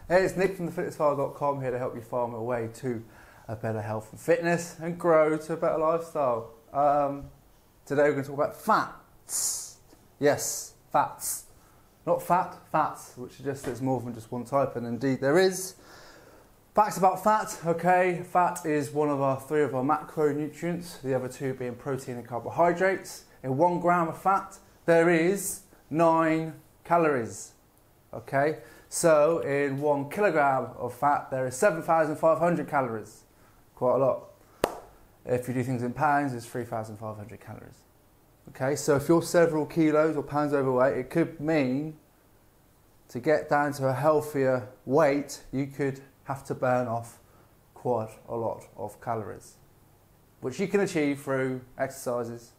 Hey, it's Nick from thefitnessfile.com here to help you farm your way to a better health and fitness and grow to a better lifestyle. Today we're going to talk about fats. Yes, fats. Not fats, which suggests there's more than just one type, and indeed there is. Facts about fat, okay. Fat is one of three of our macronutrients, the other two being protein and carbohydrates. In 1 gram of fat, there is 9 calories, okay. So in 1 kilogram of fat, there is 7,500 calories. Quite a lot. If you do things in pounds, it's 3,500 calories. Okay, so if you're several kilos or pounds overweight, it could mean to get down to a healthier weight, you could have to burn off quite a lot of calories, which you can achieve through exercises.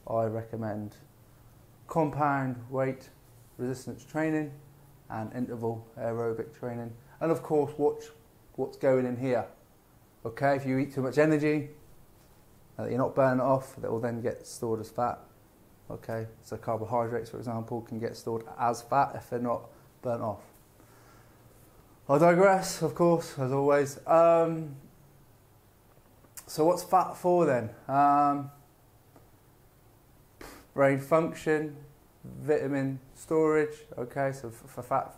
I recommend compound weight resistance training and interval aerobic training, and of course watch what's going in here. Okay, if you eat too much energy that you're not burning it off, that will then get stored as fat. Okay, so carbohydrates, for example, can get stored as fat if they're not burnt off. I digress, of course, as always. So what's fat for then? Brain function, vitamin storage, okay, so for fat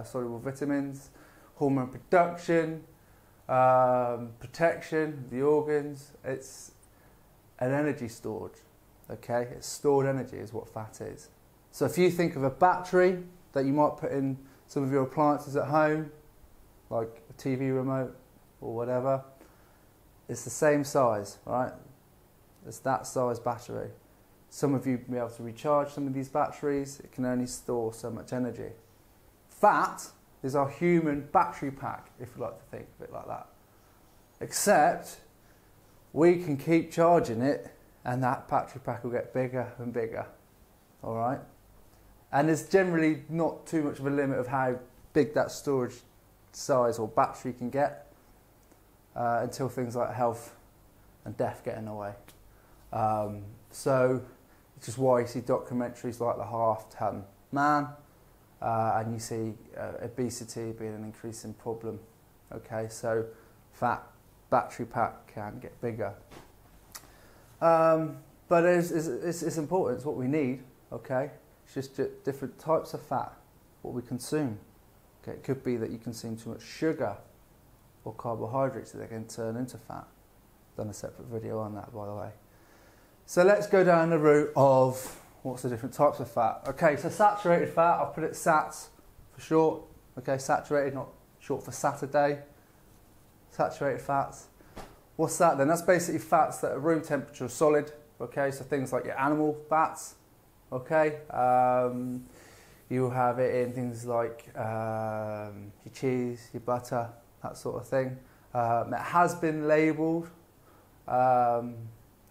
soluble vitamins, hormone production, protection of the organs. It's an energy storage, okay, it's stored energy is what fat is. So if you think of a battery that you might put in some of your appliances at home, like a TV remote or whatever, it's the same size, right? It's that size battery. Some of you may be able to recharge some of these batteries. It can only store so much energy. Fat is our human battery pack, if you like to think of it like that. Except we can keep charging it and that battery pack will get bigger and bigger. All right? And there's generally not too much of a limit of how big that storage size or battery can get until things like health and death get in the way. So which is why you see documentaries like The Half-Ton Man, and you see obesity being an increasing problem. Okay, so fat battery pack can get bigger. But it's important, it's what we need, okay? It's just different types of fat, what we consume. Okay, it could be that you consume too much sugar or carbohydrates that they can turn into fat. Done a separate video on that, by the way. So let's go down the route of what's the different types of fat. Okay, so saturated fat, I'll put it SATs for short. Okay, saturated, not short for Saturday. Saturated fats. What's that then? That's basically fats that are room temperature solid. Okay, so things like your animal fats. Okay, you have it in things like your cheese, your butter, that sort of thing. It has been labelled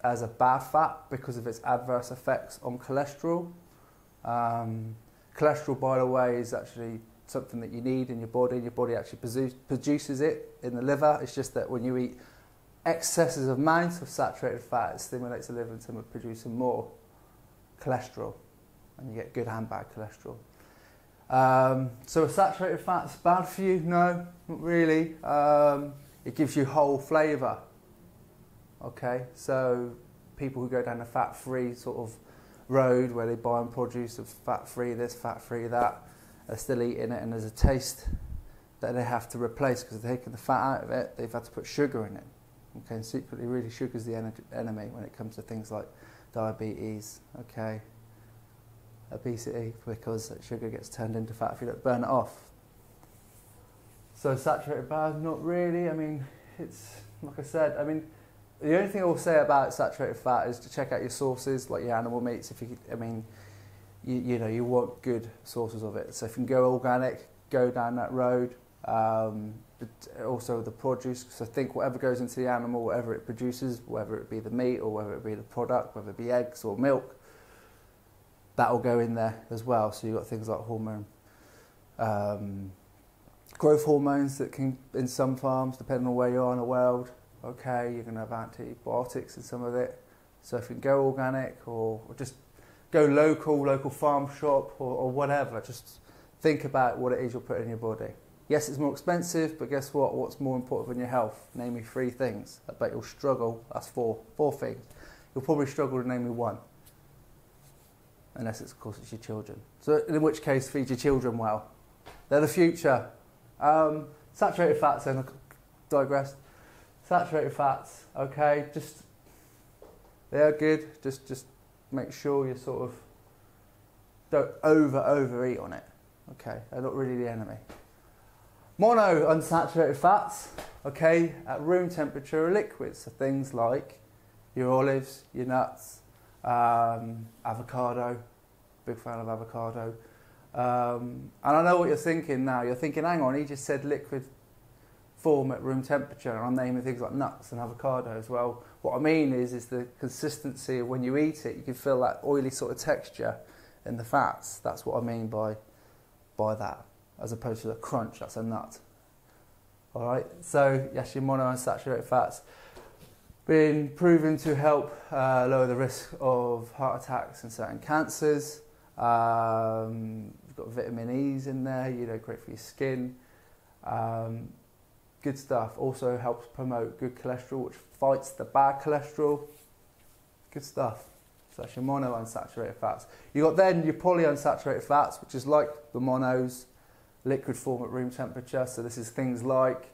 as a bad fat because of its adverse effects on cholesterol. Cholesterol, by the way, is actually something that you need in your body. Your body actually produces it in the liver. It's just that when you eat excessive amounts of saturated fat, it stimulates the liver into producing more cholesterol, and you get good and bad cholesterol. So a saturated fat's bad for you? No, not really. It gives you whole flavour. Okay, so people who go down the fat-free sort of road where they buy and produce of fat-free this, fat-free that, they're still eating it, and there's a taste that they have to replace because they're taking the fat out of it. They've had to put sugar in it. Okay, and secretly, really, sugar's the enemy when it comes to things like diabetes. Okay, obesity, because sugar gets turned into fat if you don't burn it off. So saturated bad, not really. I mean, it's like I said. I mean, the only thing I will say about saturated fat is to check out your sources, like your animal meats. If you, I mean, you know, you want good sources of it. So if you can go organic, go down that road. But also the produce. So think whatever goes into the animal, whatever it produces, whether it be the meat or whether it be the product, whether it be eggs or milk, that will go in there as well. So you've got things like hormone, growth hormones that can, in some farms, depending on where you are in the world, okay, you're going to have antibiotics in some of it. So if you can go organic or just go local farm shop or whatever, just think about what it is you're putting in your body. Yes, it's more expensive, but guess what? What's more important than your health? Name me 3 things. I bet you'll struggle. That's 4 things. You'll probably struggle to name me 1. Unless, of course, it's your children. So in which case, feed your children well. They're the future. Saturated fats, then I digressed. Saturated fats, okay, they're good. Just make sure you sort of don't overeat on it. Okay, they're not really the enemy. Mono unsaturated fats, okay, at room temperature are liquids. So things like your olives, your nuts, avocado, big fan of avocado. And I know what you're thinking now. You're thinking, hang on, he just said liquid form at room temperature, and I'm naming things like nuts and avocado as well. What I mean is the consistency of when you eat it, you can feel that oily sort of texture in the fats. That's what I mean by that, as opposed to the crunch. That's a nut. All right. So yes, your monounsaturated fats been proven to help lower the risk of heart attacks and certain cancers. You've got vitamin E's in there. Great for your skin. Good stuff. Also helps promote good cholesterol, which fights the bad cholesterol. Good stuff. So that's your monounsaturated fats. You got then your polyunsaturated fats, which is like the monos, liquid form at room temperature. So this is things like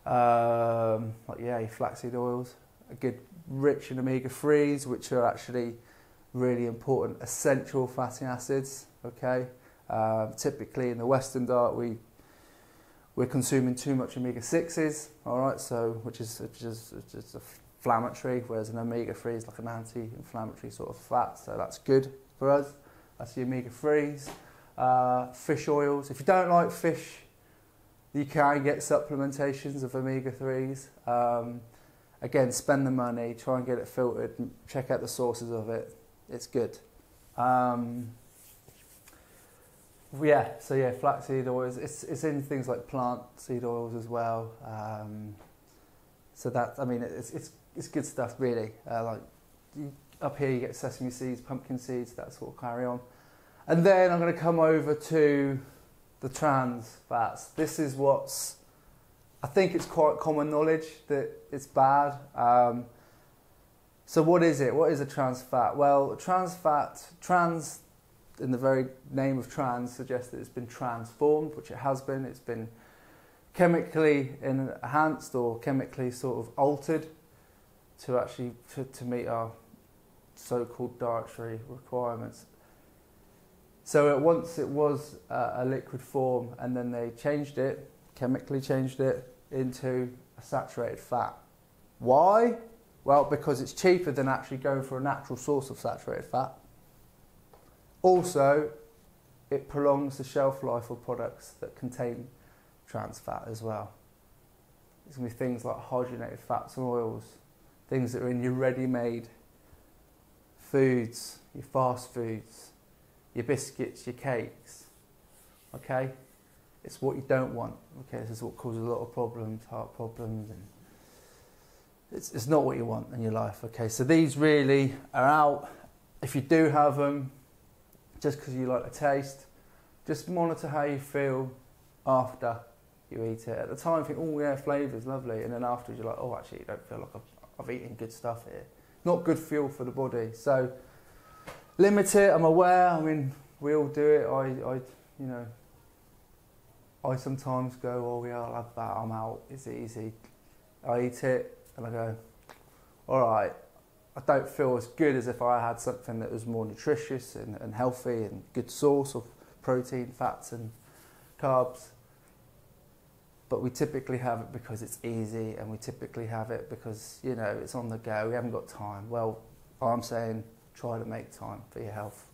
your flaxseed oils, a good rich in omega-3s, which are actually really important essential fatty acids. Okay, typically in the Western diet we're consuming too much omega-6s. All right, so which is inflammatory, whereas an omega-3 is like an anti-inflammatory sort of fat. So that's good for us. That's the omega-3s. Fish oils. If you don't like fish, you can get supplementations of omega-3s. Again, spend the money, try and get it filtered, check out the sources of it. It's good. Flaxseed oils. It's in things like plant seed oils as well. It's good stuff really. Up here you get sesame seeds, pumpkin seeds, that sort of carry on. And then I'm going to come over to the trans fats. This is I think it's quite common knowledge that it's bad. So what is it? What is a trans fat? Well, trans in the very name of trans suggests that it's been transformed, which it has been. It's been chemically enhanced or chemically sort of altered to meet our so-called dietary requirements. So once it was a liquid form, and then they chemically changed it into a saturated fat. Why? Well, because it's cheaper than actually going for a natural source of saturated fat. Also, it prolongs the shelf life of products that contain trans fat as well. It's going to be things like hydrogenated fats and oils, things that are in your ready-made foods, your fast foods, your biscuits, your cakes. Okay? It's what you don't want. Okay, this is what causes a lot of problems, heart problems, and it's not what you want in your life. Okay, so these really are out. If you do have them, just because you like the taste, just monitor how you feel after you eat it. At the time, you think, oh yeah, flavour's lovely, and then afterwards you're like, oh, actually, you don't feel like I've eaten good stuff here. Not good fuel for the body. So limit it. I'm aware. I mean, we all do it. I sometimes go, oh yeah, I'll have that. I'm out. It's easy. I eat it and I go, all right. I don't feel as good as if I had something that was more nutritious and healthy and good source of protein, fats and carbs. But we typically have it because it's easy, and we typically have it because, it's on the go. We haven't got time. Well, I'm saying try to make time for your health.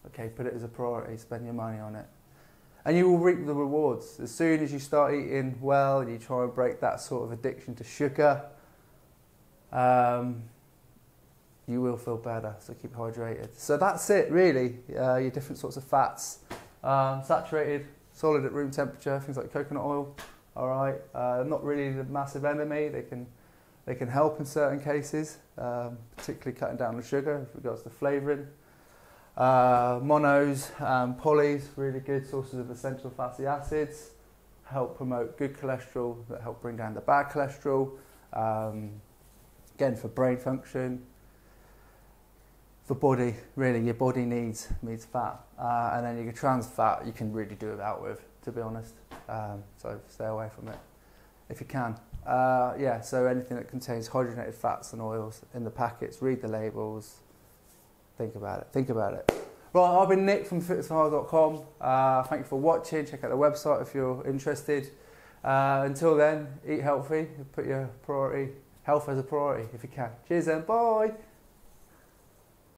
Okay, put it as a priority, spend your money on it. And you will reap the rewards. As soon as you start eating well and you try and break that sort of addiction to sugar, you will feel better, so keep hydrated. So that's it really, your different sorts of fats. Saturated, solid at room temperature, things like coconut oil, all right. Not really the massive enemy, they can help in certain cases, particularly cutting down on sugar with regards to flavouring. Monos, polys, really good sources of essential fatty acids. help promote good cholesterol, that help bring down the bad cholesterol. Again, for brain function, for body, really, your body needs fat. And then your trans fat you can really do without with, to be honest. So stay away from it if you can. Yeah, so anything that contains hydrogenated fats and oils in the packets, read the labels, think about it. Right, I've been Nick from fitnessforhealth.com. Thank you for watching. Check out the website if you're interested. Until then, eat healthy, put your health as a priority if you can. Cheers then, bye.